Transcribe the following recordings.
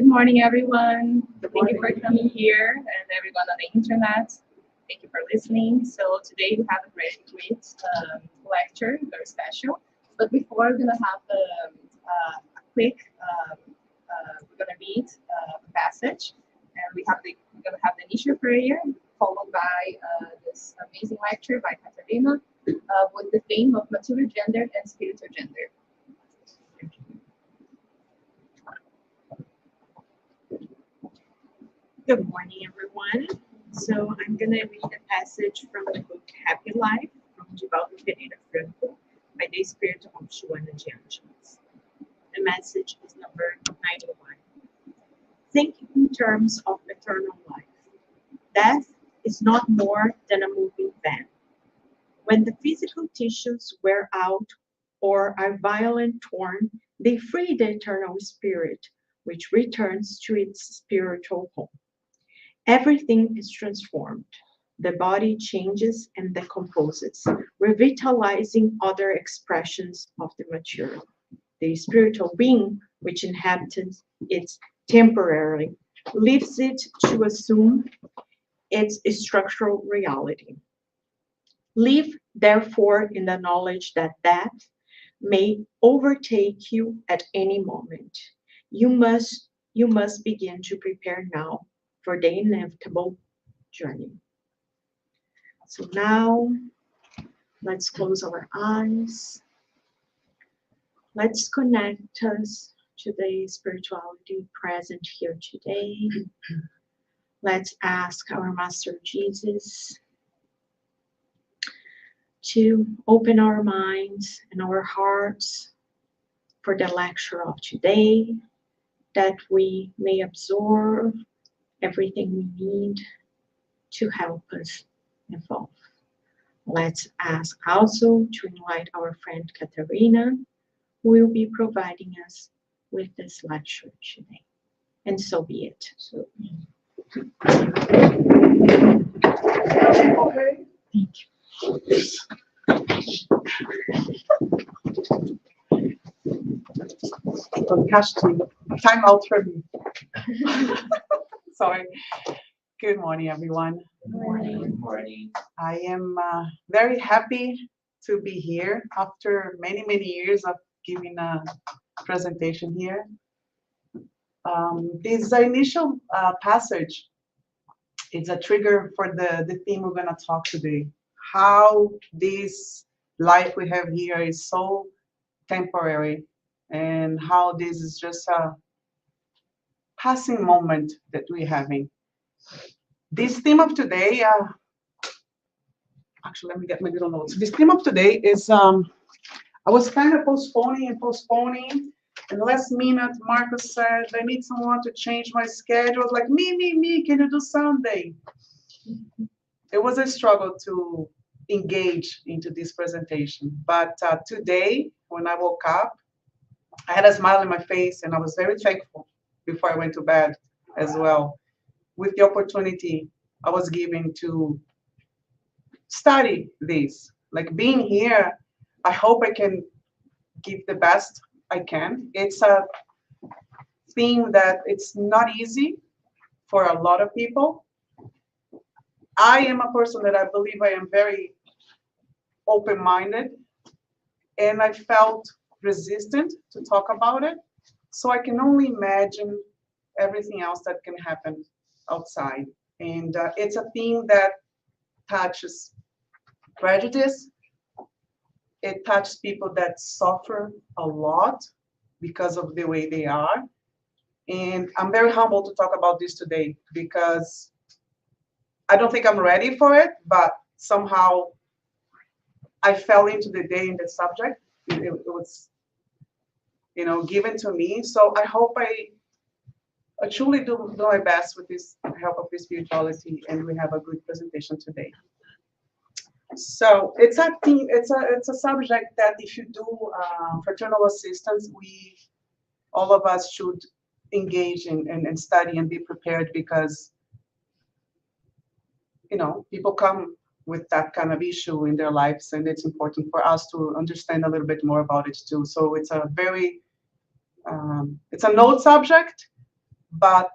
Good morning, everyone. Thank you for coming here and everyone on the internet. Thank you for listening. So today we have a great lecture, very special. But before we're gonna have a quick, we're gonna read a passage, and we're gonna have the initial prayer followed by this amazing lecture by Katarina with the theme of material gender and spiritual gender. Good morning, everyone. So I'm going to read a passage from the book Happy Life from Divaldo Pereira Franco by the Spirit of Joana de Angelis. The message is number 91. Think in terms of eternal life. Death is not more than a moving van. When the physical tissues wear out or are violently torn, they free the eternal spirit, which returns to its spiritual home. Everything is transformed. The body changes and decomposes, revitalizing other expressions of the material. The spiritual being, which inhabits it temporarily, leaves it to assume its structural reality. Live, therefore, in the knowledge that death may overtake you at any moment. You must begin to prepare now for the inevitable journey. So now, let's close our eyes. Let's connect us to the spirituality present here today. Let's ask our Master Jesus to open our minds and our hearts for the lecture of today, that we may absorb everything we need to help us evolve. Let's ask also to invite our friend Katarina, who will be providing us with this lecture today. And so be it. Okay. Thank Time out for me. Sorry. Good morning, everyone. Good morning. I am very happy to be here after many years of giving a presentation here. This initial passage is a trigger for the theme we're going to talk today. How this life we have here is so temporary, and how this is just a passing moment that we're having. This theme of today, actually, let me get my little notes. This theme of today is, I was kind of postponing, and last minute, Marcus said, I need someone to change my schedule. I was like, me, can you do Sunday? It was a struggle to engage into this presentation. But today, when I woke up, I had a smile on my face, and I was very thankful before I went to bed as well, with the opportunity I was given to study this. Like being here, I hope I can give the best I can. It's a thing that it's not easy for a lot of people. I am a person that I believe I am very open-minded, and I felt resistant to talk about it. So I can only imagine everything else that can happen outside. And it's a theme that touches prejudice. It touches people that suffer a lot because of the way they are. And I'm very humbled to talk about this today, because I don't think I'm ready for it, but somehow I fell into the day in the subject. It was, given to me. So I hope I truly do my best with this help of this spirituality, and we have a good presentation today. So it's a theme. It's a subject that if you do fraternal assistance, all of us should engage and study and be prepared, because people come with that kind of issue in their lives, and it's important for us to understand a little bit more about it too. So it's a very it's an old subject, but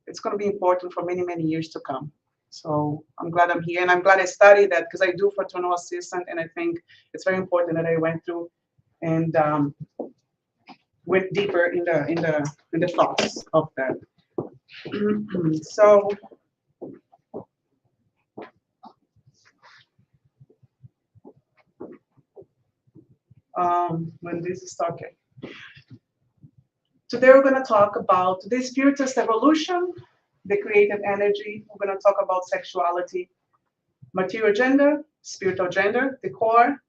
it's going to be important for many, many years to come. So I'm glad I'm here, and I'm glad I studied that because I do fraternal assistant, and I think it's very important that I went through and went deeper in the thoughts of that. So when this is talking, today we're going to talk about the spiritist evolution, the creative energy. We're going to talk about sexuality, material gender, spiritual gender, the core,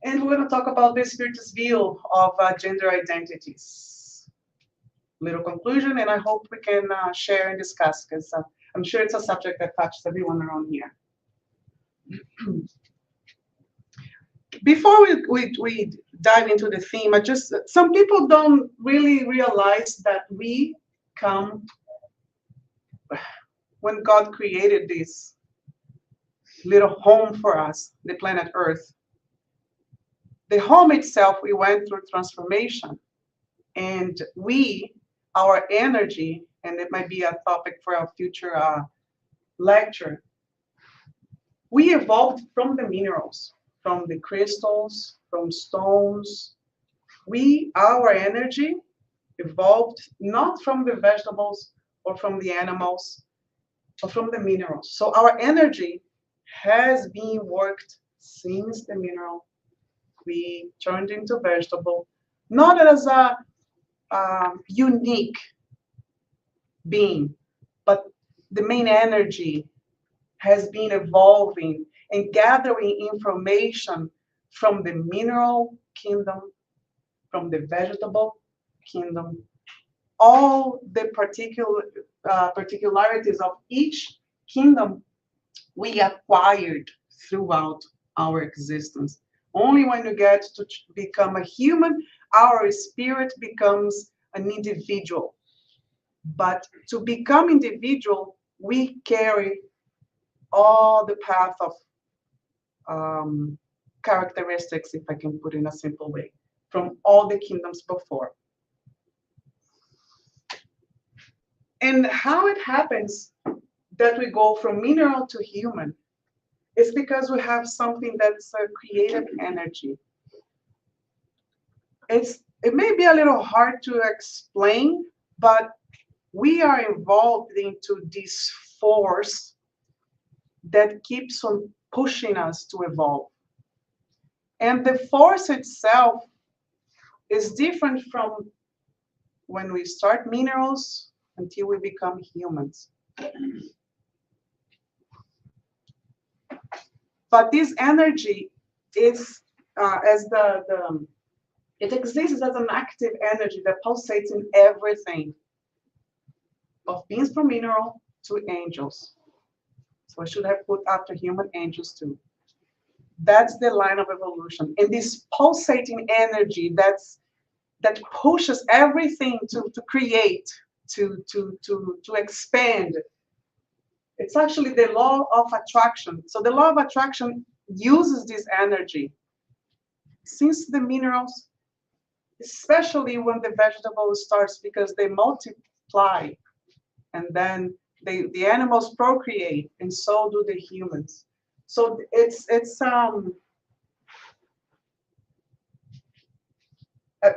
and we're going to talk about the spiritist view of gender identities. Little conclusion, and I hope we can share and discuss because I'm sure it's a subject that touches everyone around here. Before we dive into the theme, some people don't really realize that we come, when God created this little home for us, the planet Earth, the home itself, we went through transformation, and our energy, and it might be a topic for our future lecture, we evolved from the minerals, from the crystals, from stones. Our energy evolved not from the vegetables or from the animals, but from the minerals. So our energy has been worked since the mineral. We turned into vegetable, not as a unique being, but the main energy has been evolving and gathering information from the mineral kingdom, from the vegetable kingdom, all the particularities of each kingdom we acquired throughout our existence. Only when you get to become a human, our spirit becomes an individual. But to become individual, we carry all the path of characteristics, if I can put it in a simple way, from all the kingdoms before. And how it happens that we go from mineral to human is because we have something that's a creative energy. It may be a little hard to explain, but we are involved into this force that keeps on pushing us to evolve. And the force itself is different from when we start minerals until we become humans. But this energy is it exists as an active energy that pulsates in everything, of beings from mineral to angels. So I should have put after human angels too. That's the line of evolution. And this pulsating energy that pushes everything to create, to expand. It's actually the law of attraction. So the law of attraction uses this energy. Since the minerals, especially when the vegetable starts, because they multiply, and then the animals procreate, and so do the humans. So it's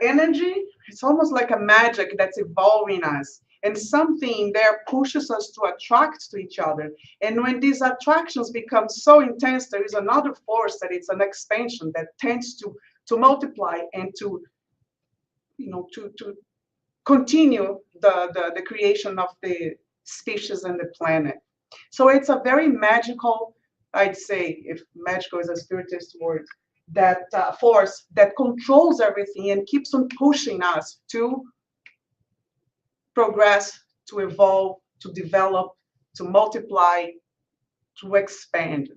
energy. It's almost like a magic that's evolving us, and something there pushes us to attract to each other. And when these attractions become so intense, there is another force that it's an expansion that tends to multiply and to continue the creation of the species and the planet. So it's a very magical, I'd say, if magical is a spiritist word, that force that controls everything and keeps on pushing us to progress, to evolve, to develop, to multiply, to expand.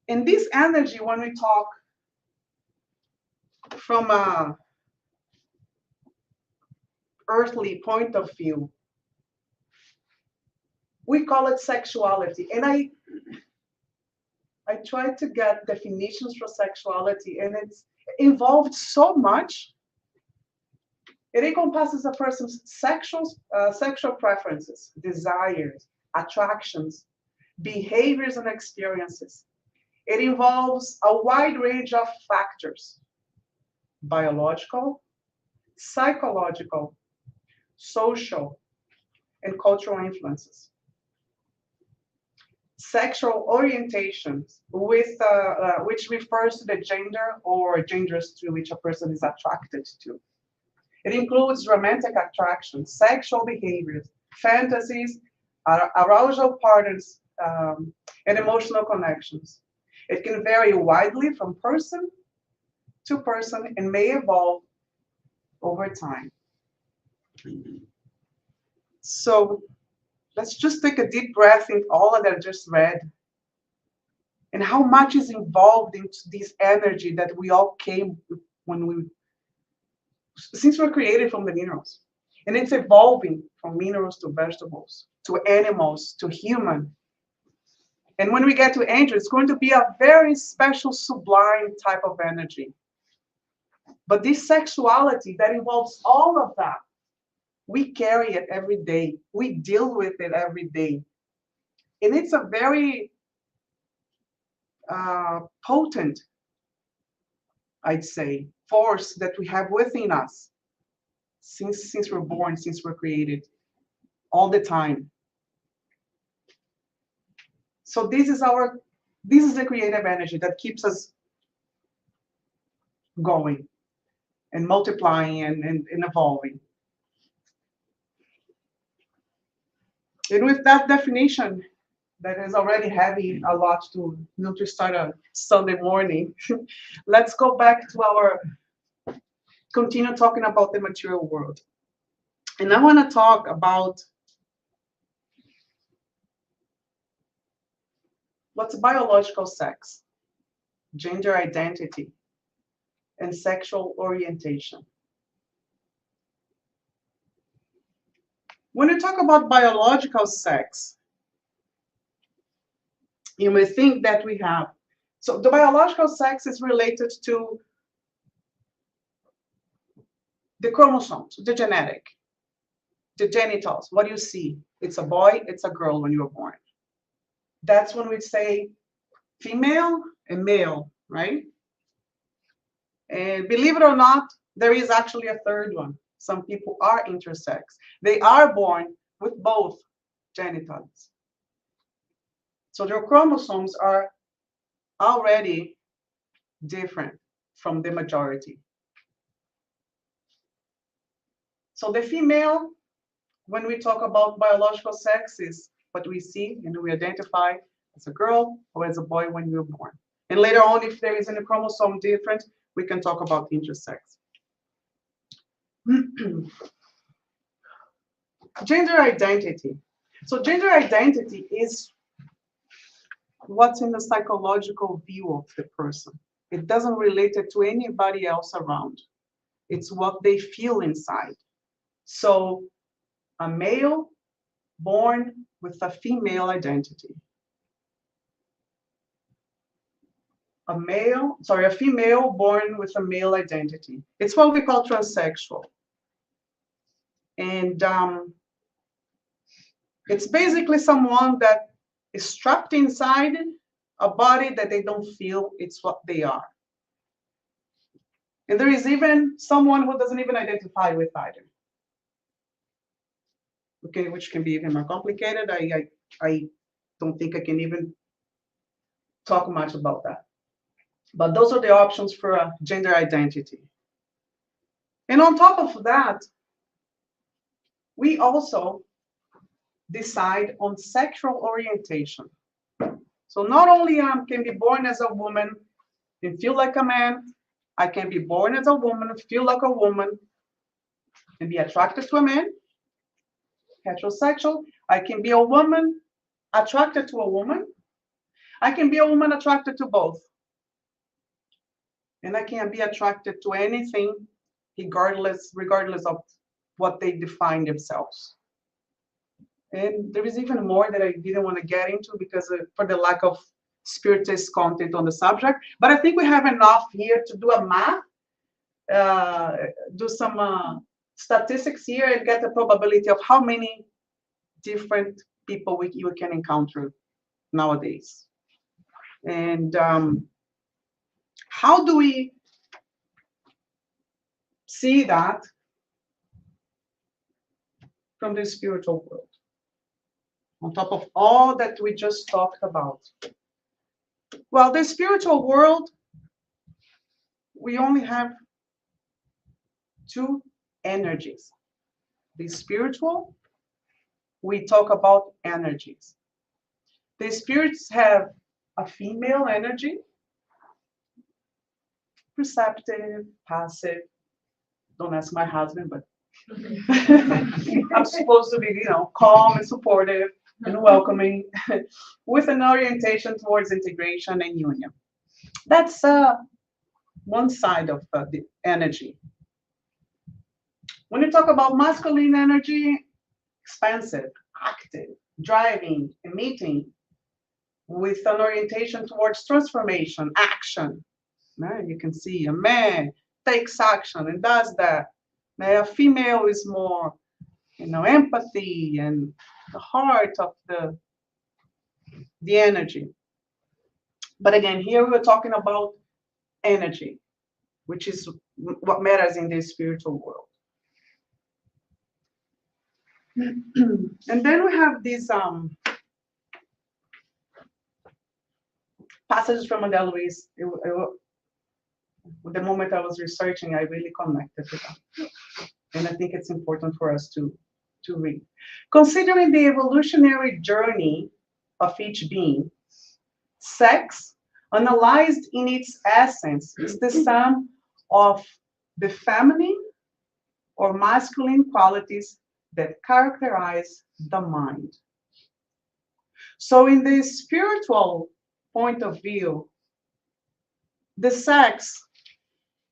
And this energy, when we talk from a earthly point of view, we call it sexuality. And I tried to get definitions for sexuality, and it's involved so much. It encompasses a person's sexual preferences, desires, attractions, behaviors, and experiences. It involves a wide range of factors: biological, psychological, social, and cultural influences. Sexual orientations, which refers to the gender or genders to which a person is attracted to. It includes romantic attraction, sexual behaviors, fantasies, arousal patterns, and emotional connections. It can vary widely from person to person and may evolve over time. So let's just take a deep breath in all that I just read and how much is involved into this energy that we all came since we're created from the minerals. And it's evolving from minerals to vegetables, to animals, to human. And when we get to angel, it's going to be a very special, sublime type of energy. But this sexuality that involves all of that, we carry it every day. We deal with it every day. And it's a very potent, I'd say, force that we have within us since we're born, since we're created, all the time. So this is the creative energy that keeps us going and multiplying and evolving. And with that definition, that is already heavy a lot to start a Sunday morning, let's go back to continue talking about the material world. And I want to talk about what's biological sex, gender identity, and sexual orientation. When you talk about biological sex, you may think that we have, so the biological sex is related to the chromosomes, the genetic, the genitals, what you see. It's a boy, it's a girl when you were born. That's when we say female and male, right? And believe it or not, there is actually a third one. Some people are intersex. They are born with both genitals. So their chromosomes are already different from the majority. So the female, when we talk about biological sex, is what we see and we identify as a girl or as a boy when you're born. And later on, if there is any chromosome different, we can talk about intersex. Gender identity. So gender identity is what's in the psychological view of the person. It doesn't relate it to anybody else around. It's what they feel inside. So a male born with a female identity. A female born with a male identity. It's what we call transsexual. And it's basically someone that is trapped inside a body that they don't feel it's what they are. And there is even someone who doesn't even identify with either. Okay, which can be even more complicated. I don't think I can even talk much about that. But those are the options for a gender identity. And on top of that, we also decide on sexual orientation. So not only I can be born as a woman and feel like a man, I can be born as a woman, feel like a woman, and be attracted to a man, heterosexual. I can be a woman attracted to a woman. I can be a woman attracted to both. And I can be attracted to anything regardless of what they define themselves. And there is even more that I didn't want to get into because for the lack of spiritist content on the subject. But I think we have enough here to do a math, do some statistics here and get the probability of how many different people you can encounter nowadays. And how do we see that from the spiritual world? On top of all that we just talked about. Well, the spiritual world, we only have two energies. The spiritual, we talk about energies. The spirits have a female energy, perceptive, passive. Don't ask my husband, but I'm supposed to be, calm and supportive and welcoming, with an orientation towards integration and union. That's one side of the energy. When you talk about masculine energy, expansive, active, driving, emitting, with an orientation towards transformation, action. You can see a man takes action and does that. Now, a female is more, empathy and the heart of the energy. But again, here we're talking about energy, which is what matters in the spiritual world. And then we have these passages from André Luiz. The moment I was researching, I really connected to them. And I think it's important for us to read. Considering the evolutionary journey of each being, sex, analyzed in its essence, is the sum of the feminine or masculine qualities that characterize the mind. So in the spiritual point of view, the sex,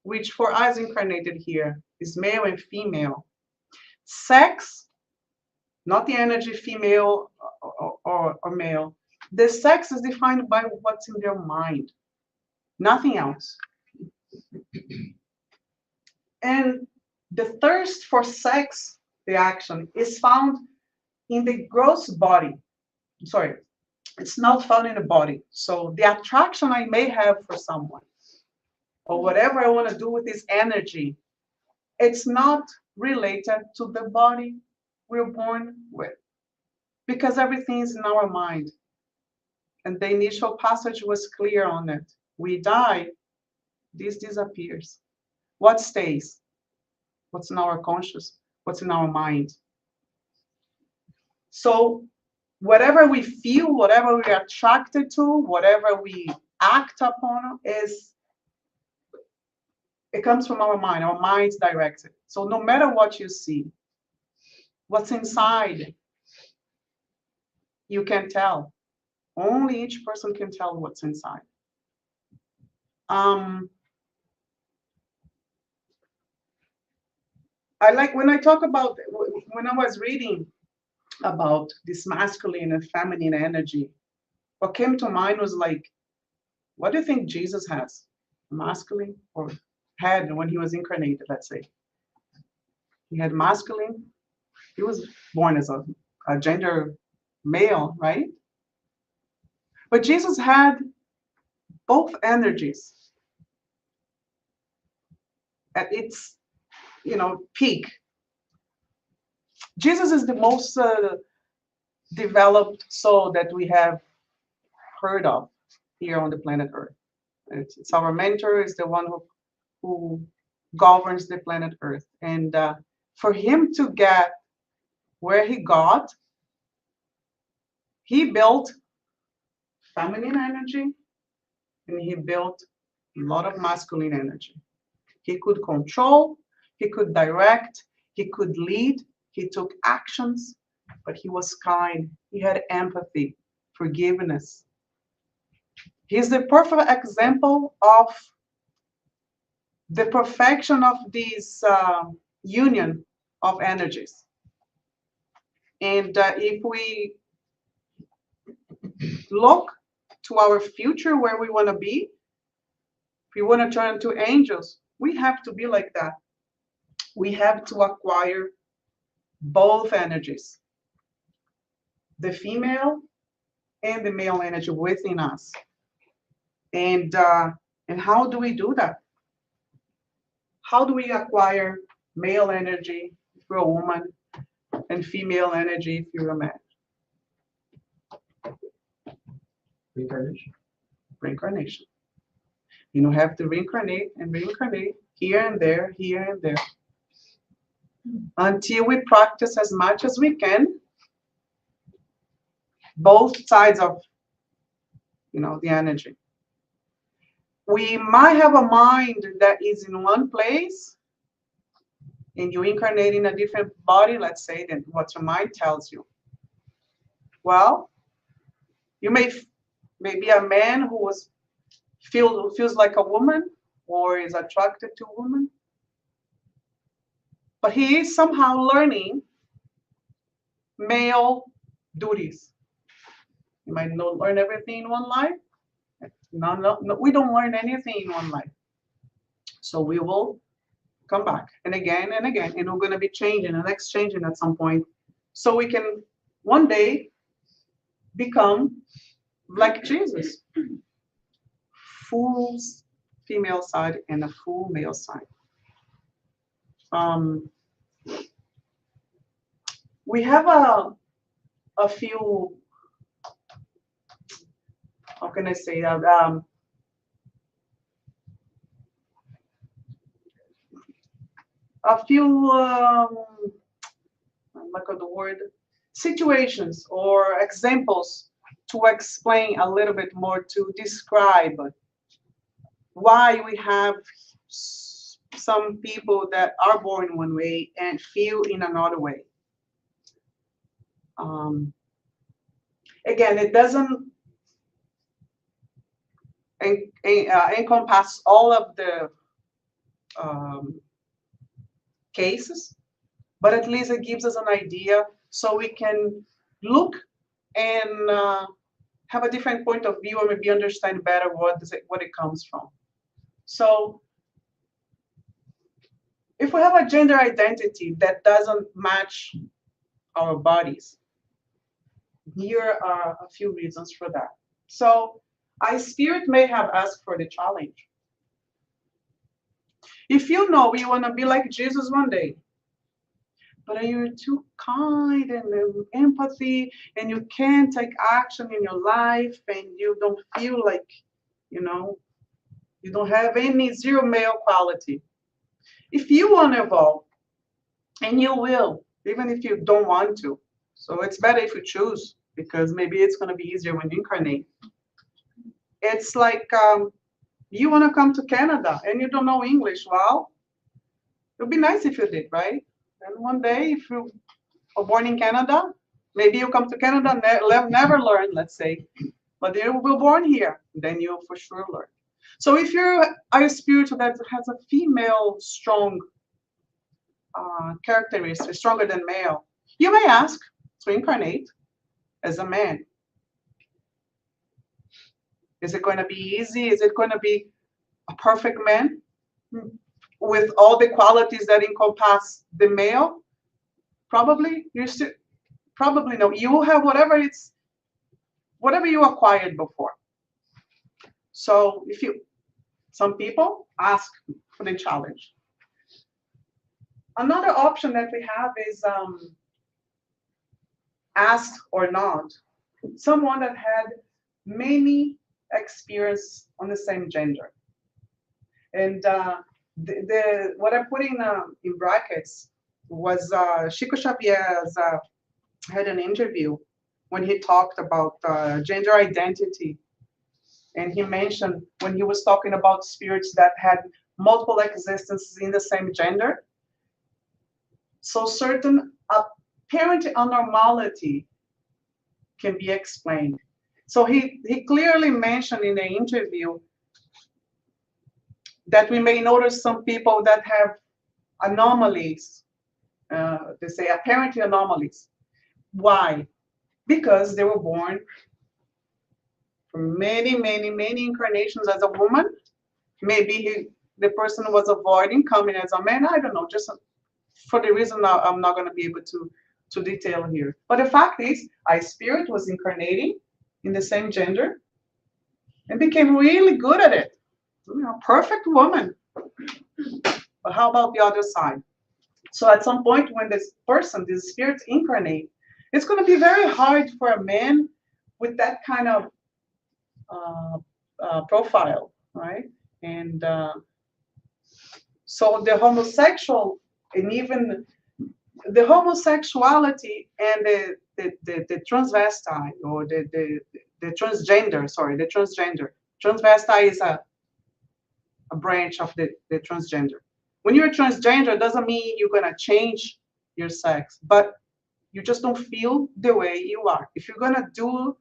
which for us incarnated here is male and female, sex, not the energy female or male, the sex is defined by what's in their mind, nothing else. And the thirst for sex, the action, is found in the gross body. Sorry, it's not found in the body. So the attraction I may have for someone, or whatever I want to do with this energy, it's not related to the body we're born with, because everything is in our mind. And the initial passage was clear on it. We die, this disappears. What stays? What's in our conscious? What's in our mind? So whatever we feel, whatever we're attracted to, whatever we act upon it comes from our mind. Our mind's directed. So no matter what you see, what's inside, you can tell. Only each person can tell what's inside. I like when I talk about, when I was reading about this masculine and feminine energy, what came to mind was like, what do you think Jesus has? Masculine or had when he was incarnated, let's say. He had masculine, he was born as a gender male, right? But Jesus had both energies at its, peak. Jesus is the most developed soul that we have heard of here on the planet Earth. It's our mentor, it's the one who governs the planet Earth. And for him to get where he got, he built feminine energy and he built a lot of masculine energy. He could control, he could direct, he could lead, he took actions, but he was kind. He had empathy, forgiveness. He's the perfect example of the perfection of this union of energies. And if we look to our future, where we want to be, if we want to turn to angels, we have to be like that. we have to acquire both energies, the female and the male energy within us. And how do we do that? How do we acquire male energy if you're a woman and female energy if you're a man? Reincarnation. Reincarnation. You don't have to reincarnate and reincarnate here and there, until we practice as much as we can both sides of, the energy. We might have a mind that is in one place and you incarnate in a different body, let's say, than what your mind tells you. Well, you may be a man who feels like a woman or is attracted to a woman, but he is somehow learning male duties. You might not learn everything in one life. No, we don't learn anything in one life. So we will come back and again, and we're going to be changing and exchanging at some point. So we can one day become like Jesus. Full female side and a full male side. We have a few, how can I say that? A few, look at the word, situations or examples to explain a little bit more, to describe why we have some people that are born one way and feel in another way. Again, it doesn't encompass all of the cases, but at least it gives us an idea so we can look and have a different point of view or maybe understand better what it comes from. So if we have a gender identity that doesn't match our bodies, here are a few reasons for that. So Spirit may have asked for the challenge. If you know you want to be like Jesus one day, but you're too kind and empathy, and you can't take action in your life, and you don't feel like, you don't have any zero male quality. If you want to evolve, and you will, even if you don't want to, so it's better if you choose, because maybe it's going to be easier when you incarnate. It's like you want to come to Canada and you don't know English. Well, it would be nice if you did, right? And one day, if you are born in Canada, maybe you come to Canada, never learn, let's say, but you were born here, then you'll for sure learn. So if you're a spirit that has a female strong characteristic, stronger than male, you may ask to incarnate as a man. Is it going to be easy? Is it going to be a perfect man with all the qualities that encompass the male? Probably. Probably no. You will have whatever you acquired before. So some people ask for the challenge. Another option that we have is asked or not. Someone that had many experience on the same gender. And what I put in brackets was Chico Xavier's had an interview when he talked about gender identity. And he mentioned when he was talking about spirits that had multiple existences in the same gender. So certain apparent abnormality can be explained. So he clearly mentioned in the interview that we may notice some people that have anomalies, they say apparent anomalies. Why? Because they were born from many, many, many incarnations as a woman. Maybe the person was avoiding coming as a man. I don't know, just for the reason that I'm not going to be able to detail here. But the fact is, a spirit was incarnating in the same gender and became really good at it. Perfect woman. But how about the other side? So at some point when this person, this spirit incarnate, it's going to be very hard for a man with that kind of profile, right? And so the homosexual and even the homosexuality and the transvestite or the transgender, sorry, the transgender. Transvestite is a branch of the transgender. When you're transgender, it doesn't mean you're gonna change your sex, but you just don't feel the way you are. If you're gonna do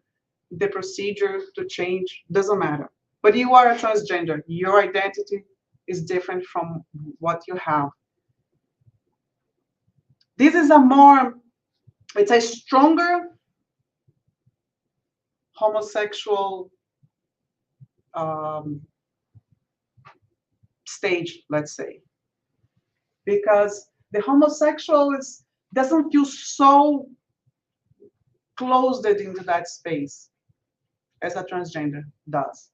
the procedure to change, doesn't matter. But you are a transgender. Your identity is different from what you have. This is it's a stronger homosexual stage, let's say, because the homosexual doesn't feel so closed into that space as a transgender does.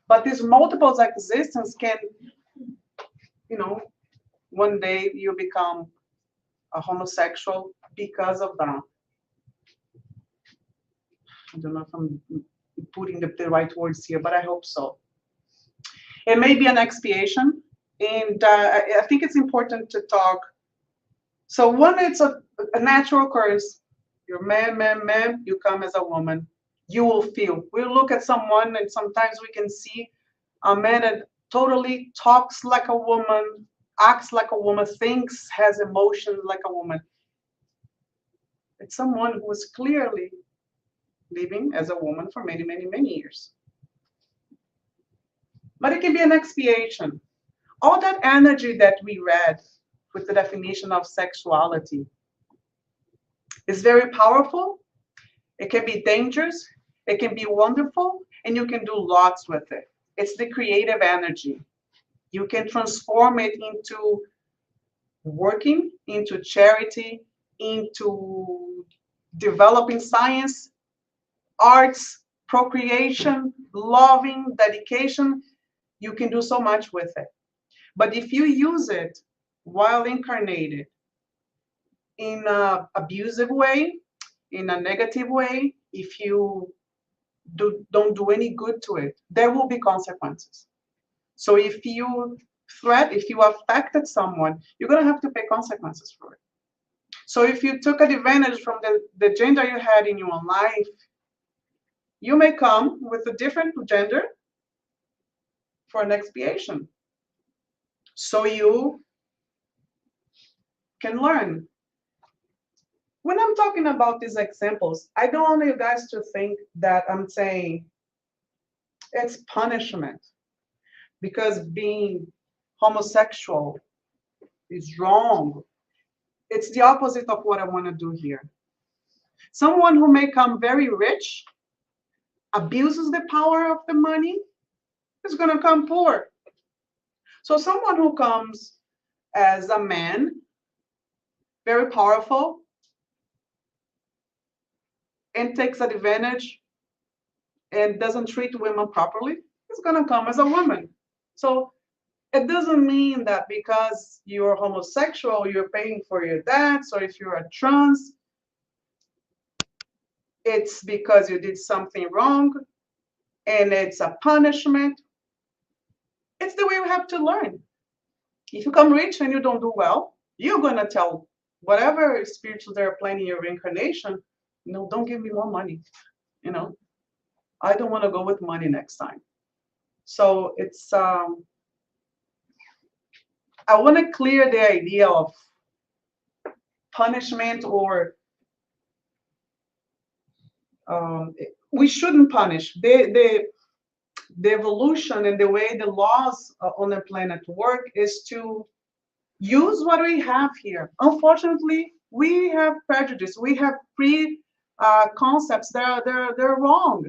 But these multiples existence can, one day you become a homosexual because of that. I don't know if I'm putting the right words here, but I hope so. It may be an expiation, and I think it's important to talk. So when it's a natural occurrence, you're man, you come as a woman, you will feel. We'll look at someone, and sometimes we can see a man that totally talks like a woman, acts like a woman, thinks, has emotions like a woman. It's someone who is clearly living as a woman for many, many, many years. But it can be an expiation. All that energy that we read with the definition of sexuality is very powerful. It can be dangerous. It can be wonderful. And you can do lots with it. It's the creative energy. You can transform it into working, into charity, into developing science, arts, procreation, loving, dedication. You can do so much with it. But if you use it while incarnated in an abusive way, in a negative way, if you don't do any good to it, there will be consequences. So if you affected someone, you're going to have to pay consequences for it. So if you took advantage from the gender you had in your life, you may come with a different gender for an expiation. So you can learn. When I'm talking about these examples, I don't want you guys to think that I'm saying it's punishment because being homosexual is wrong. It's the opposite of what I want to do here. Someone who may come very rich, abuses the power of the money, is going to come poor. So someone who comes as a man, very powerful, and takes advantage and doesn't treat women properly, is going to come as a woman. So it doesn't mean that because you're homosexual, you're paying for your debts, or if you're a trans, it's because you did something wrong and it's a punishment. It's the way we have to learn. If you come rich and you don't do well, you're going to tell whatever spirituals they're planning your reincarnation, don't give me more money. I don't want to go with money next time. So it's, I want to clear the idea of punishment or we shouldn't punish. The evolution and the way the laws on the planet work is to use what we have here. Unfortunately, we have prejudice. We have concepts that they're wrong.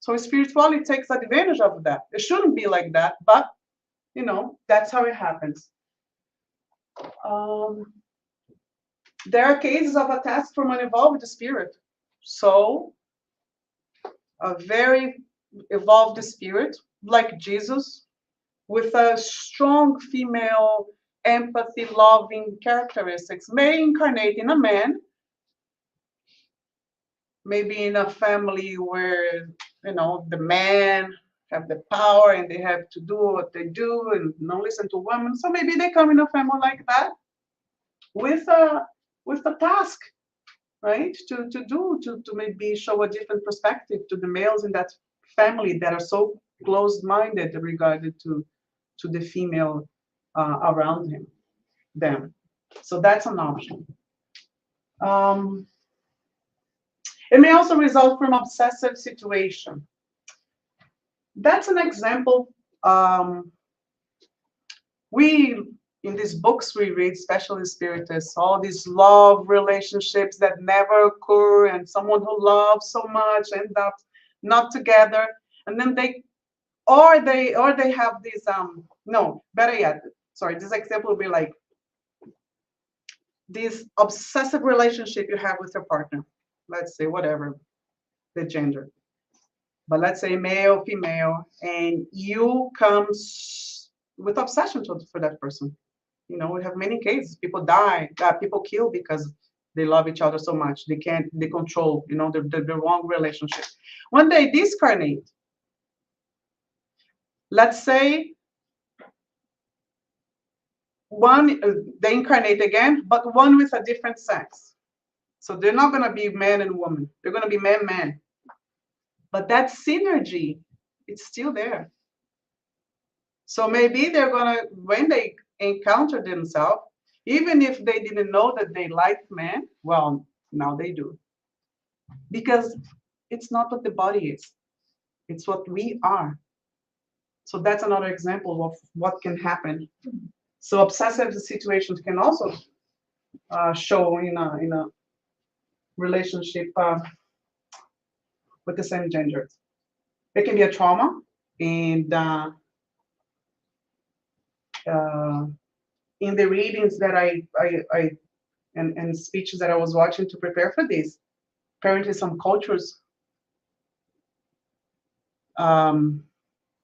So spirituality takes advantage of that. It shouldn't be like that, but that's how it happens. There are cases of attacks from an evolved spirit. So a very evolved spirit, like Jesus, with a strong female empathy, loving characteristics, may incarnate in a man, maybe in a family where the man have the power and they have to do what they do and not listen to women. So maybe they come in a family like that with a task, right? To maybe show a different perspective to the males in that family that are so closed-minded regarded to the female around them. So that's an option. It may also result from obsessive situation. That's an example. We, in these books we read, especially spiritists, all these love relationships that never occur, and someone who loves so much end up not together, and then they have these no, better yet, sorry, this example would be like this obsessive relationship you have with your partner, let's say whatever the gender, but let's say male, female, and you come with obsession for that person. We have many cases. People die, people kill because they love each other so much. They control, the wrong relationship. When they discarnate, let's say one, they incarnate again, but one with a different sex. So they're not going to be man and woman. They're going to be man. But that synergy, it's still there. So maybe they're going to, when they encounter themselves, even if they didn't know that they liked men, well, now they do. Because it's not what the body is. It's what we are. So that's another example of what can happen. So obsessive situations can also show in a relationship with the same gender. It can be a trauma, and in the readings that I and speeches that I was watching to prepare for this, apparently some cultures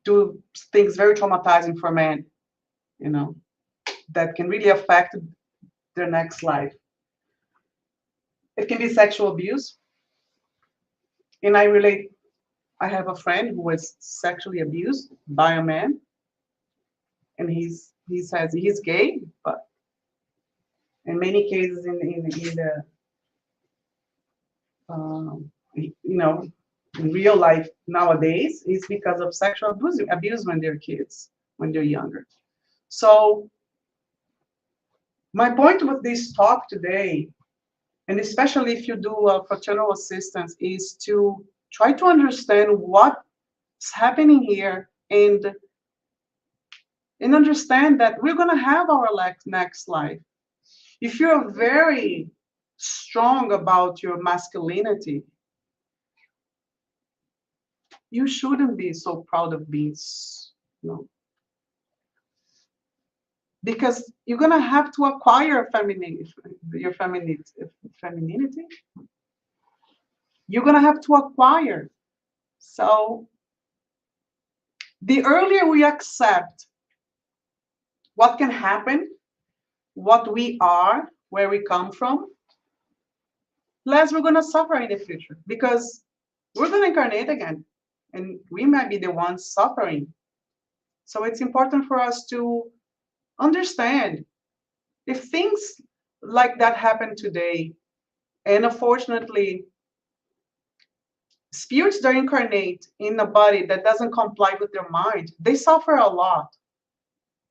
do things very traumatizing for men, that can really affect their next life. It can be sexual abuse. And I have a friend who was sexually abused by a man, and he says he's gay, but in many cases in real life nowadays, it's because of sexual abuse when they're kids, when they're younger. So my point with this talk today, and especially if you do a fraternal assistance, is to try to understand what's happening here and understand that we're going to have our next life. If you're very strong about your masculinity, you shouldn't be so proud of being, because you're going to have to acquire your femininity. You're going to have to acquire. So the earlier we accept what can happen, what we are, where we come from, less we're going to suffer in the future, because we're going to incarnate again, and we might be the ones suffering. So it's important for us to understand if things like that happen today, and unfortunately, spirits that incarnate in a body that doesn't comply with their mind, they suffer a lot.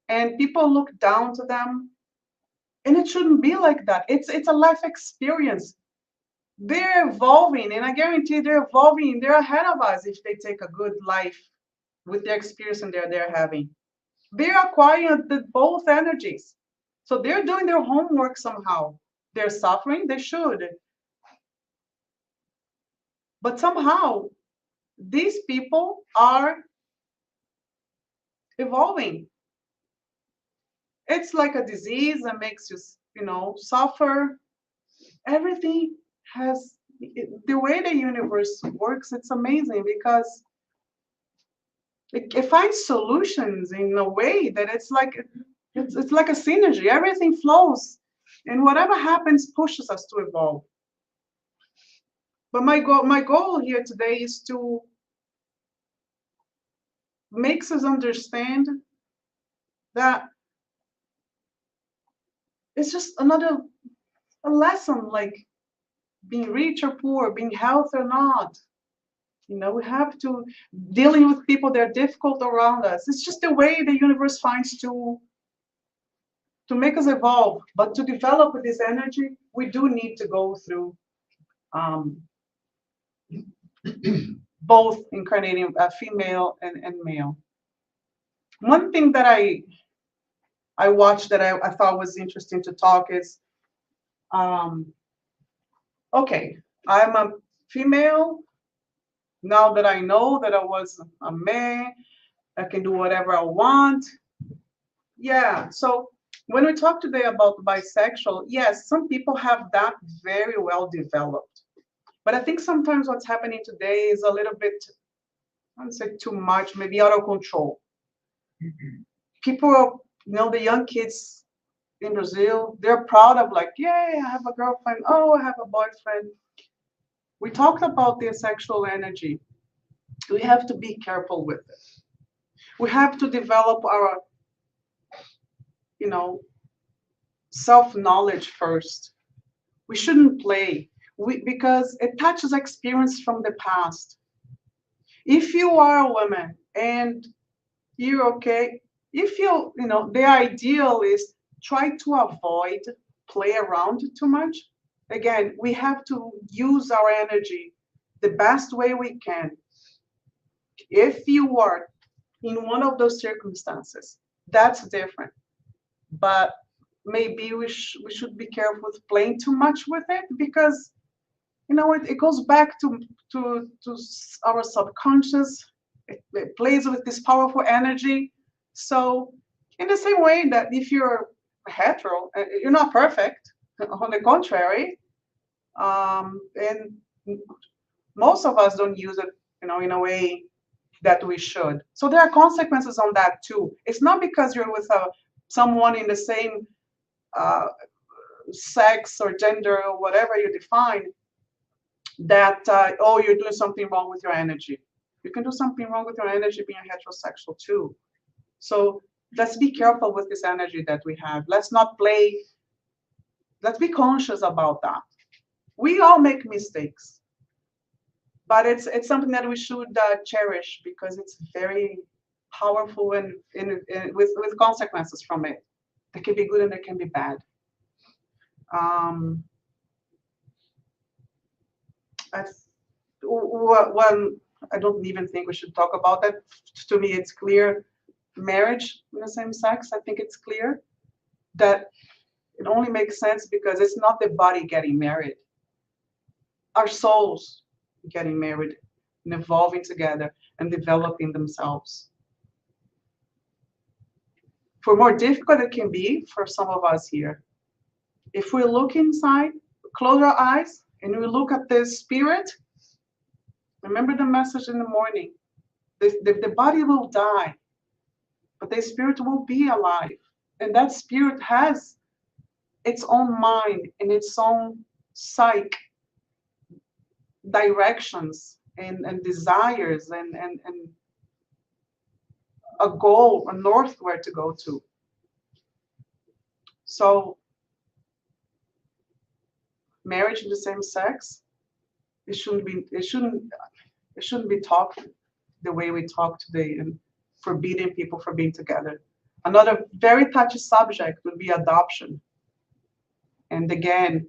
And people look down to them, and it shouldn't be like that. It's a life experience. They're evolving, and I guarantee they're evolving. They're ahead of us if they take a good life with the experience and they're having. They're acquiring both energies. So they're doing their homework somehow. They're suffering, they should. But somehow these people are evolving. It's like a disease that makes you, suffer. Everything has the way the universe works. It's amazing because it finds solutions in a way that it's like a synergy. Everything flows, and whatever happens pushes us to evolve. But my goal here today is to make us understand that it's just a lesson, like being rich or poor, being healthy or not. We have to dealing with people that are difficult around us. It's just the way the universe finds to make us evolve. But to develop this energy, we do need to go through both incarnating female and male. One thing that I watched that I thought was interesting to talk is, okay, I'm a female. Now that I know that I was a man, I can do whatever I want. Yeah, so when we talk today about bisexual, yes, some people have that very well developed. But I think sometimes what's happening today is a little bit, I wouldn't say too much, maybe out of control. People are, the young kids in Brazil, they're proud of like, yay, I have a girlfriend. Oh, I have a boyfriend. We talked about the sexual energy. We have to be careful with it. We have to develop our, self-knowledge first. We shouldn't play because it touches experience from the past. If you are a woman and you're okay, if the ideal is try to avoid play around too much. Again, we have to use our energy the best way we can. If you are in one of those circumstances, that's different. But maybe we should be careful with playing too much with it because, it goes back to our subconscious. It plays with this powerful energy. So in the same way that if you're hetero, you're not perfect. On the contrary, and most of us don't use it, in a way that we should. So there are consequences on that too. It's not because you're with someone in the same sex or gender or whatever you define that you're doing something wrong with your energy. You can do something wrong with your energy being heterosexual too. So let's be careful with this energy that we have. Let's not play. Let's be conscious about that. We all make mistakes, but it's something that we should cherish because it's very powerful and with consequences from it. There can be good and there can be bad. I don't even think we should talk about that. To me, it's clear. Marriage in the same sex, I think it's clear that it only makes sense because it's not the body getting married. Our souls getting married and evolving together and developing themselves. For more difficult it can be for some of us here, if we look inside, close our eyes, and we look at the spirit, remember the message in the morning. The body will die, but the spirit will be alive. And that spirit has its own mind and its own psyche, directions and desires and a goal, a north where to go to. So marriage in the same sex, it shouldn't be talked the way we talk today and forbidding people from being together. Another very touchy subject would be adoption. And again,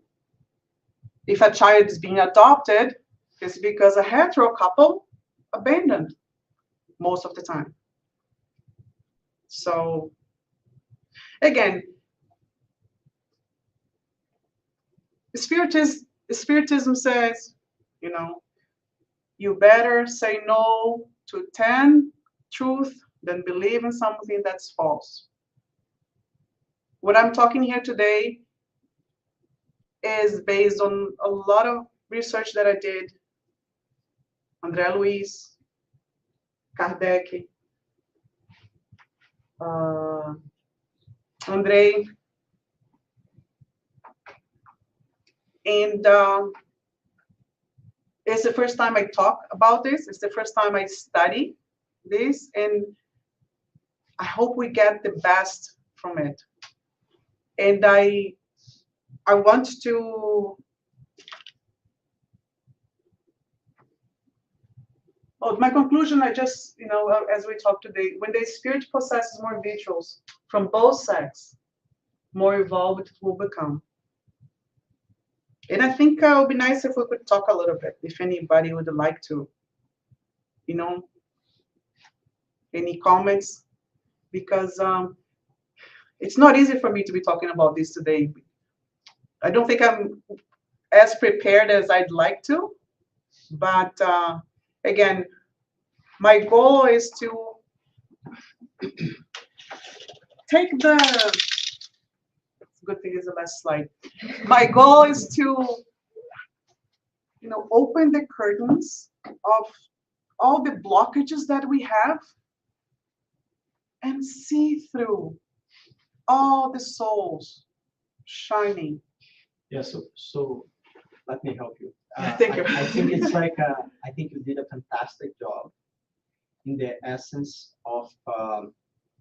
if a child is being adopted, it's because a hetero couple abandoned most of the time. So again, spiritism says, You better say no to 10 truth than believe in something that's false. What I'm talking here today is based on a lot of research that I did. André Luiz, Kardec, Andrei, and it's the first time I talk about this. It's the first time I study this, and I hope we get the best from it. And I want to. Oh, my conclusion, I just, as we talk today, when the spirit possesses more individuals from both sexes, more evolved it will become. And I think it would be nice if we could talk a little bit, if anybody would like to, any comments, because it's not easy for me to be talking about this today. I don't think I'm as prepared as I'd like to, but again, my goal is to take the, good thing is the last slide. My goal is to, open the curtains of all the blockages that we have and see through all the souls shining. Yeah, so let me help you. Thank you. I think it's like, I think you did a fantastic job in the essence of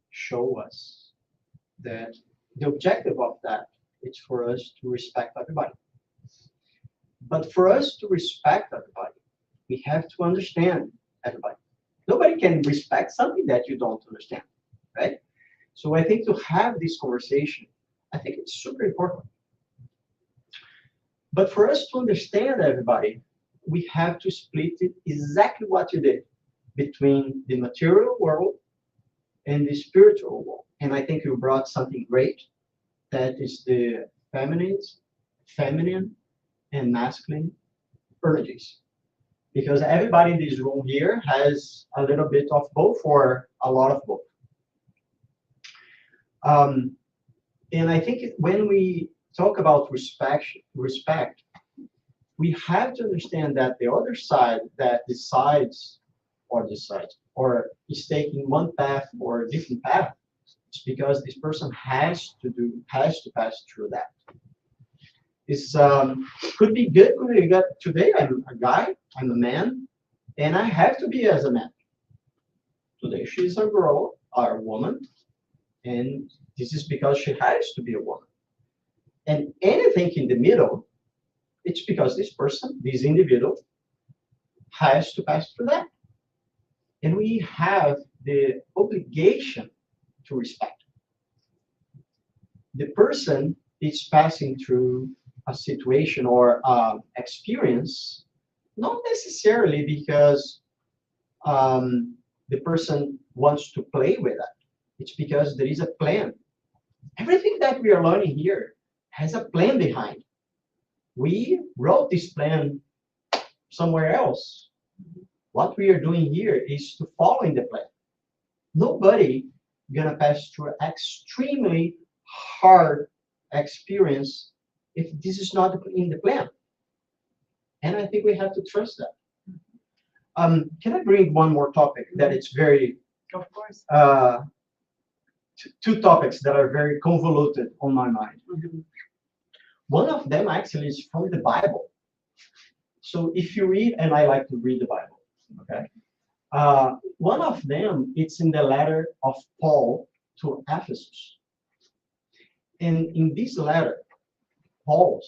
show us that the objective of that is for us to respect everybody. But for us to respect everybody, we have to understand everybody. Nobody can respect something that you don't understand, right? So I think to have this conversation, I think it's super important. But for us to understand everybody, we have to split it exactly what you did between the material world and the spiritual world. And I think you brought something great, that is the feminine and masculine energies. Because everybody in this room here has a little bit of both or a lot of both. And I think when we talk about respect, we have to understand that the other side that decides or is taking one path or a different path, it's because this person has to pass through that. It's could be good, could be good. Today I'm a guy, I'm a man, and I have to be as a man. Today she's a girl or a woman, and this is because she has to be a woman. And anything in the middle, it's because this person, this individual, has to pass through that. And we have the obligation to respect. The person is passing through a situation or experience, not necessarily because the person wants to play with that. It's because there is a plan. Everything that we are learning here has a plan behind. We wrote this plan somewhere else. What we are doing here is to follow in the plan. Nobody gonna pass through extremely hard experience if this is not in the plan. And I think we have to trust that. Can I bring one more topic that it's very, Of course. two topics that are very convoluted on my mind. Mm-hmm. One of them actually is from the Bible. So if you read, and I like to read the Bible, okay? One of them, it's in the letter of Paul to Ephesus. And in this letter, Paul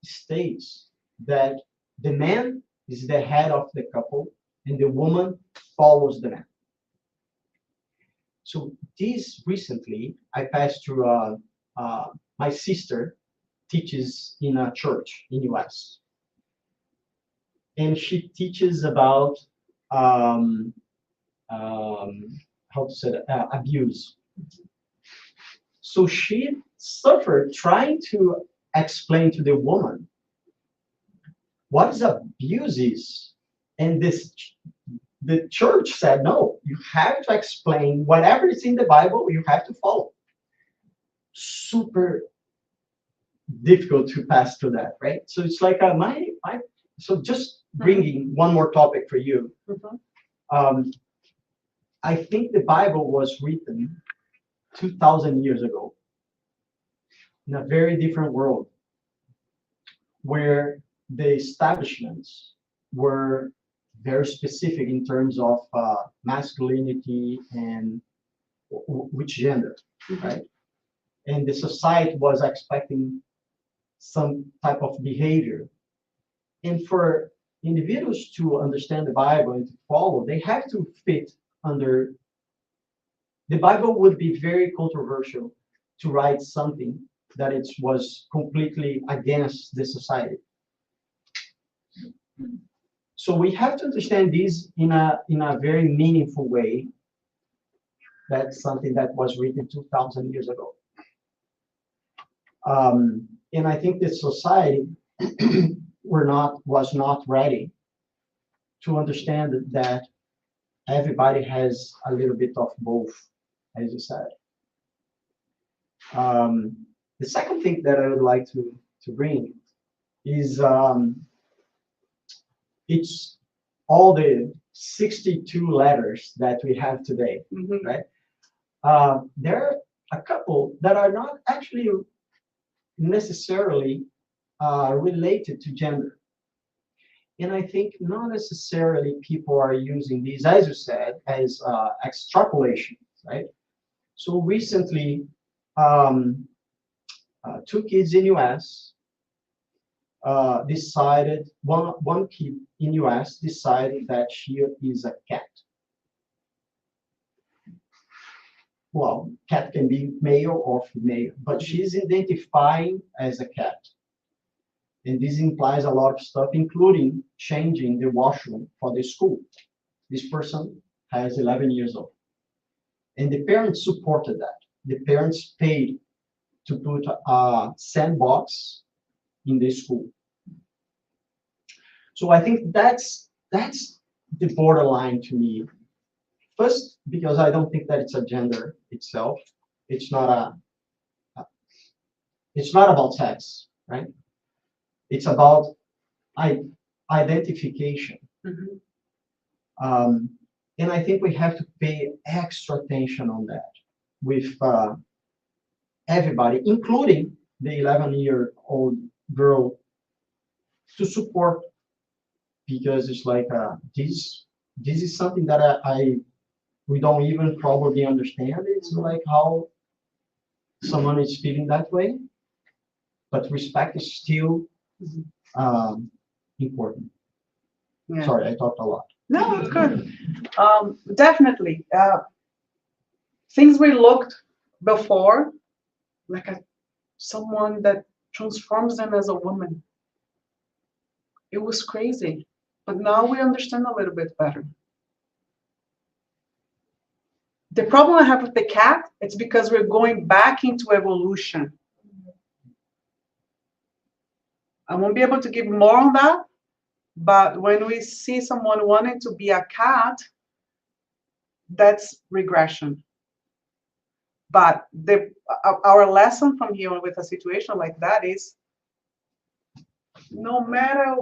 states that the man is the head of the couple and the woman follows the man. So this recently, I passed through, my sister teaches in a church in US. And she teaches about, how to say that, abuse. So she suffered trying to explain to the woman what is abuse is And the church said, no, you have to explain whatever is in the Bible, you have to follow. Super difficult to pass through that, right? So it's like so just bringing one more topic for you. I think the Bible was written 2,000 years ago in a very different world where the establishments were very specific in terms of masculinity and which gender, right? And the society was expecting some type of behavior. And for individuals to understand the Bible and to follow, they have to fit under. The Bible would be very controversial to write something that it was completely against the society. So we have to understand this in a very meaningful way. That's something that was written 2,000 years ago. And I think the society was not ready to understand that everybody has a little bit of both, as you said. The second thing that I would like to bring is it's all the 62 letters that we have today, right? There are a couple that are not actually necessarily related to gender. And I think not necessarily people are using these, as you said, as extrapolation, right? So recently, 2 kids in US decided, one kid in US decided that she is a cat. Well, cat can be male or female, but she's identifying as a cat. And this implies a lot of stuff, including changing the washroom for the school. This person has 11 years old. And the parents supported that. The parents paid to put a sandbox in the school. So I think that's the borderline to me. First, because I don't think that it's a gender itself. It's not about sex, right? It's about identification. And I think we have to pay extra attention on that with everybody, including the 11-year-old girl, to support, because it's like this is something that we don't even probably understand. It's like how someone is feeling that way, but respect is still important. Yeah. Sorry, I talked a lot. No, it's good. Definitely. Things we looked before, like someone that transforms them as a woman. It was crazy. But now we understand a little bit better. The problem I have with the cat, it's because we're going back into evolution. I won't be able to give more on that, but when we see someone wanting to be a cat, that's regression. But our lesson from here with a situation like that is, no matter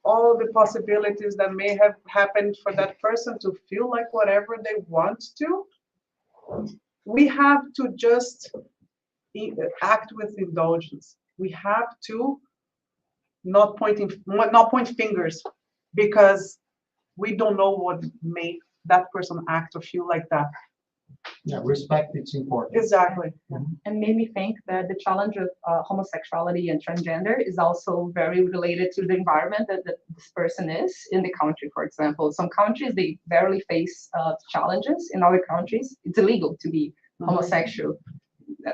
all the possibilities that may have happened for that person to feel like whatever they want to, we have to just act with indulgence. We have to not point fingers, because we don't know what made that person act or feel like that. Yeah, respect, it's important. Exactly. And made me think that the challenge of homosexuality and transgender is also very related to the environment that this person is in the country. For example, some countries, they barely face challenges. In other countries, it's illegal to be homosexual,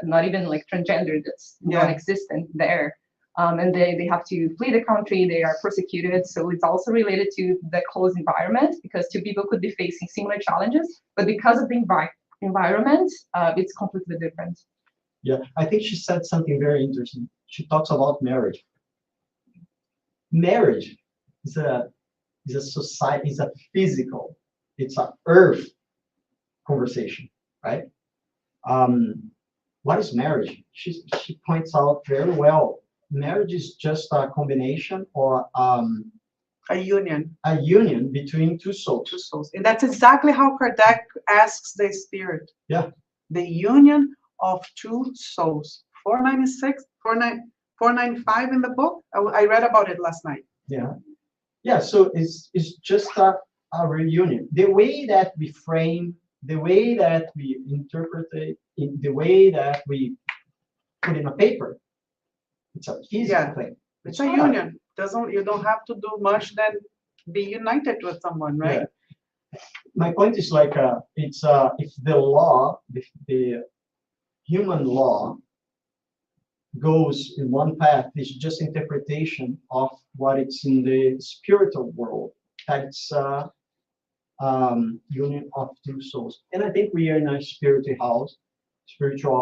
not even like transgender, that's non-existent there. And they have to flee the country, they are persecuted. So it's also related to the closed environment, because two people could be facing similar challenges, but because of the environment, it's completely different. Yeah, I think she said something very interesting. She talks about marriage. Marriage is a It's a society, it's a physical, it's an earth conversation, right? What is marriage? She points out very well. Marriage is just a combination or A union, a union between two souls. two souls. And that's exactly how Kardec asks the spirit. Yeah. The union of two souls. 496, 495 in the book. I read about it last night. Yeah. Yeah, so it's just a reunion. The way that we frame, the way that we interpret it, in the way that we put in a paper, it's a physical Yeah. thing. It's a not union. You don't have to do much than be united with someone, right? Yeah. My point is like it's if the law, the human law goes in one path, it's just interpretation of what it's in the spiritual world. That's union of two souls. And I think we are in a spiritual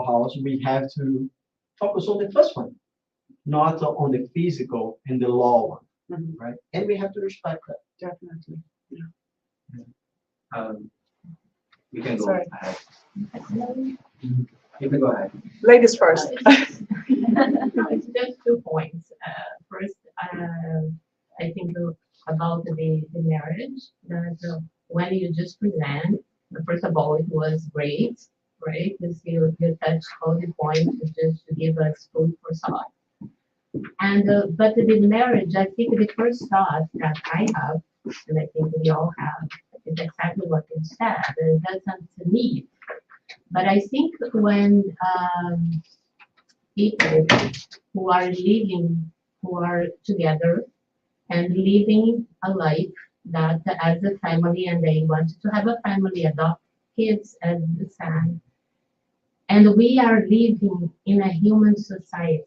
house. We have to focus on the first one, not on the physical and the law one, Mhm. right? And we have to respect that. Definitely. You can go Sorry. ahead. You can go ahead. Ladies first. It's just 2 points. First, I think about the marriage, that when you just present, first of all, it was great, right? Because you touched all the points just to give us food for thought. And but the marriage, I think the first thought that I have, and I think we all have, is exactly what you said. It doesn't need. But I think when people who are living, who are together and living a life that as a family, and they want to have a family, adopt kids as the son, and we are living in a human society.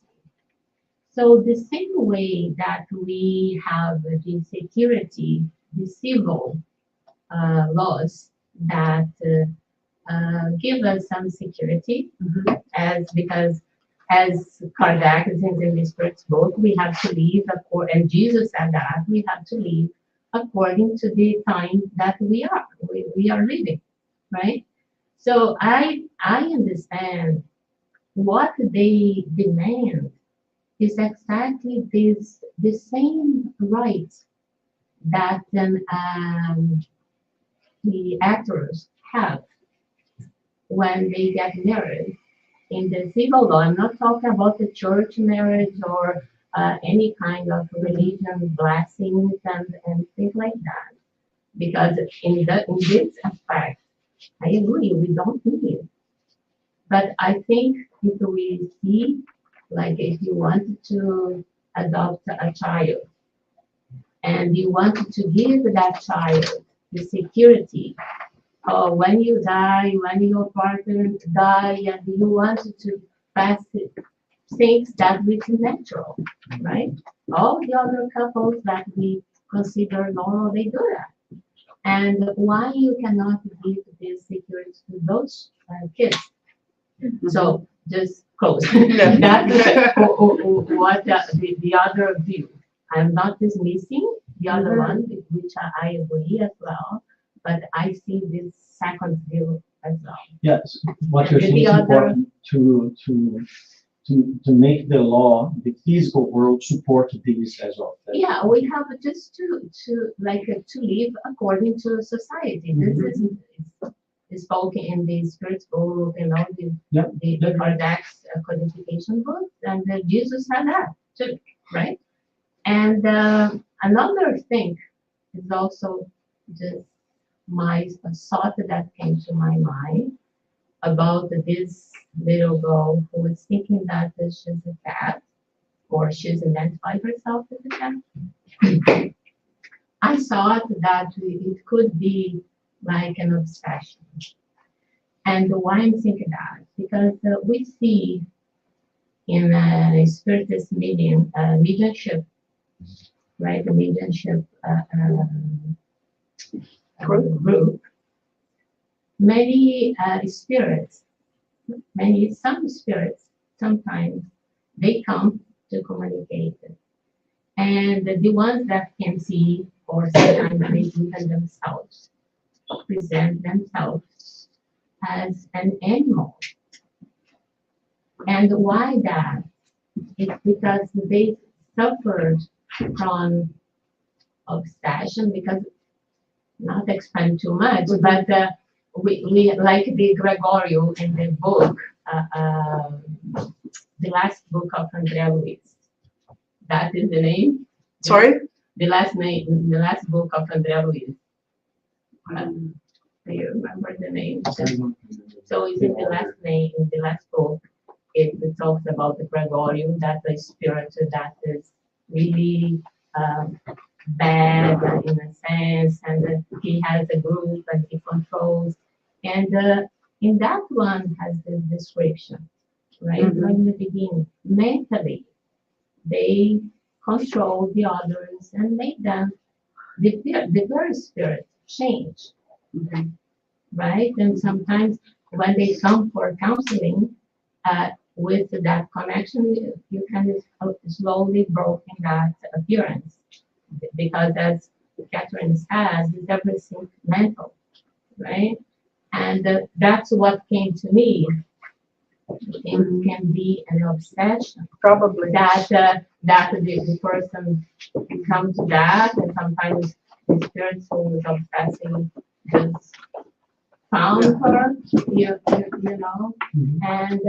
So the same way that we have the security, the civil laws that give us some security, because as Kardec is in the Spirit's book, we have to live and Jesus said that we have to live according to the time that we are living, right? So I understand what they demand is exactly the same rights that the actors have when they get married in the civil law. I'm not talking about the church marriage or any kind of religion blessings and things like that. Because in this aspect, I agree, we don't need it. But I think if we see, like if you wanted to adopt a child and you wanted to give that child the security, or when you die, when your partner die, and you wanted to pass it, things that which is natural, right? All the other couples that we consider normal, they do that. And why you cannot give this security to those kids? So just close. That's what the other view. I'm not dismissing the other one, which I agree as well, but I see this second view as well. Yes, what you're And saying the is other- important to make the law, the physical world support this as well. Yeah, we have just to live according to society. This is spoken in the Spirit's book and all the Yep. the Kardec's codification books, and Jesus had that too, right? And another thing is also just my thought that came to my mind about this little girl who was thinking that she's a cat, or she's identified herself as a cat. I thought that it could be like an obsession. And why I'm thinking that? Because we see in spiritist mediumship, right? The mediumship group, many spirits, some spirits, sometimes they come to communicate. And the ones that can see or sometimes they even themselves present themselves as an animal. And why that? It's because they suffered from obsession, because not to expand too much, but we like the Gregorio in the book, the last book of Andrea Luiz. That is the name. Sorry? The last book of Andrea Luiz. Do you remember the name? So it's in the last name, in the last book. It talks about the Gregorio, that the spirit that is really bad in a sense, and he has a group and he controls. And in that one has the description, right? Mhm. From the beginning, mentally, they control the others and make them, the very spirit change, right? And sometimes when they come for counseling, with that connection, you can slowly broken that appearance, because as Catherine says, it's everything mental, right? And that's what came to me. It can be an obsession Probably. that the person come to that, and sometimes the spirit who is obsessing just found her, you know, and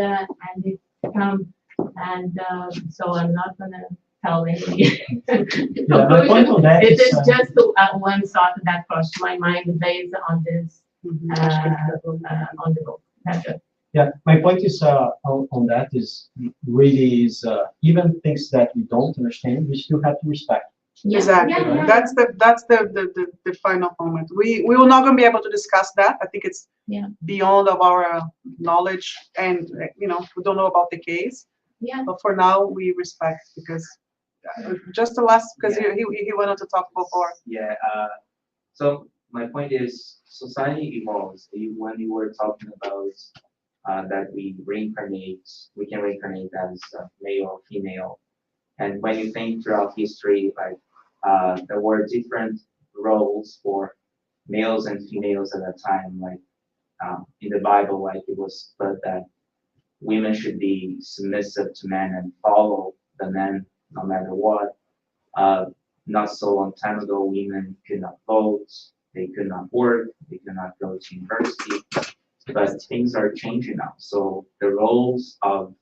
it come, and so I'm not gonna tell any my point on that It is, is just one thought that crossed my mind based on this on the book. That's it. Yeah, my point is on that is really is even things that we don't understand, we still have to respect. Yeah, Exactly. yeah, yeah. That's the final moment. We will not gonna be able to discuss that. I think it's Yeah. beyond of our knowledge, and we don't know about the case. Yeah. But for now, we respect, because just the last, because Yeah. he wanted to talk before. Yeah. So my point is, society evolves. When you were talking about that we can reincarnate as male or female, and when you think throughout history, like there were different roles for males and females at that time. Like in the Bible, like it was put that women should be submissive to men and follow the men no matter what. Not so long time ago, women could not vote, they could not work, they could not go to university, but things are changing now. So the roles of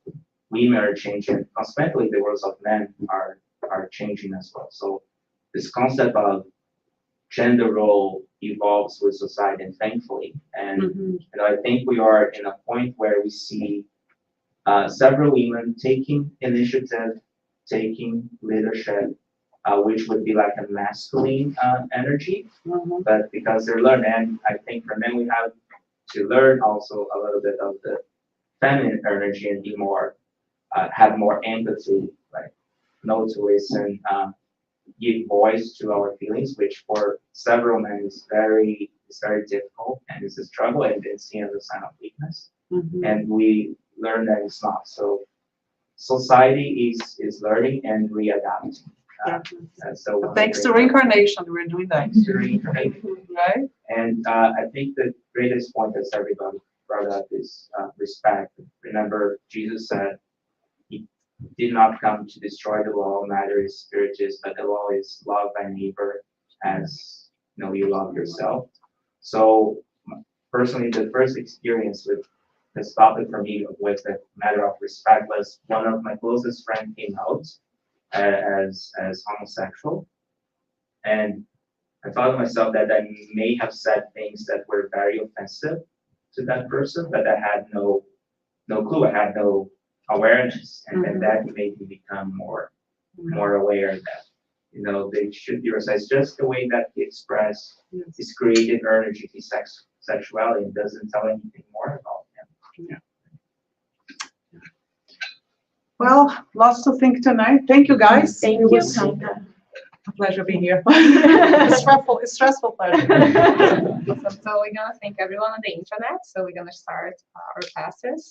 women are changing. Consequently, the roles of men are changing as well. So this concept of gender role evolves with society, and thankfully, and I think we are in a point where we see several women taking initiative, taking leadership, which would be like a masculine energy, but because they're learning, and I think for men we have to learn also a little bit of the feminine energy and be more, have more empathy, like know to listen, give voice to our feelings, which for several men is very difficult and is a struggle and it's seen as a sign of weakness. And we learn that it's not. So society is learning and readapting. And so Thanks to reincarnation, we're doing that. Thanks to reincarnation. Right? And I think the greatest point that everybody brought up is respect. Remember, Jesus said he did not come to destroy the law, neither is spirit is, but the law is love thy neighbor as you love yourself. So personally, the first experience with this topic for me with the matter of respect was one of my closest friends came out as homosexual, and I thought to myself that I may have said things that were very offensive to that person, but I had no clue. I had no awareness, and then that made me become more aware that they should be respected. It's just the way that he expressed his creative energy, his sexuality, and doesn't tell anything more about him. Yeah. Well, lots to think tonight. Thank you, guys. Thank It you, was Sandra. a pleasure being here. It's stressful pleasure. Awesome. So we're gonna thank everyone on the internet. So we're gonna start our classes.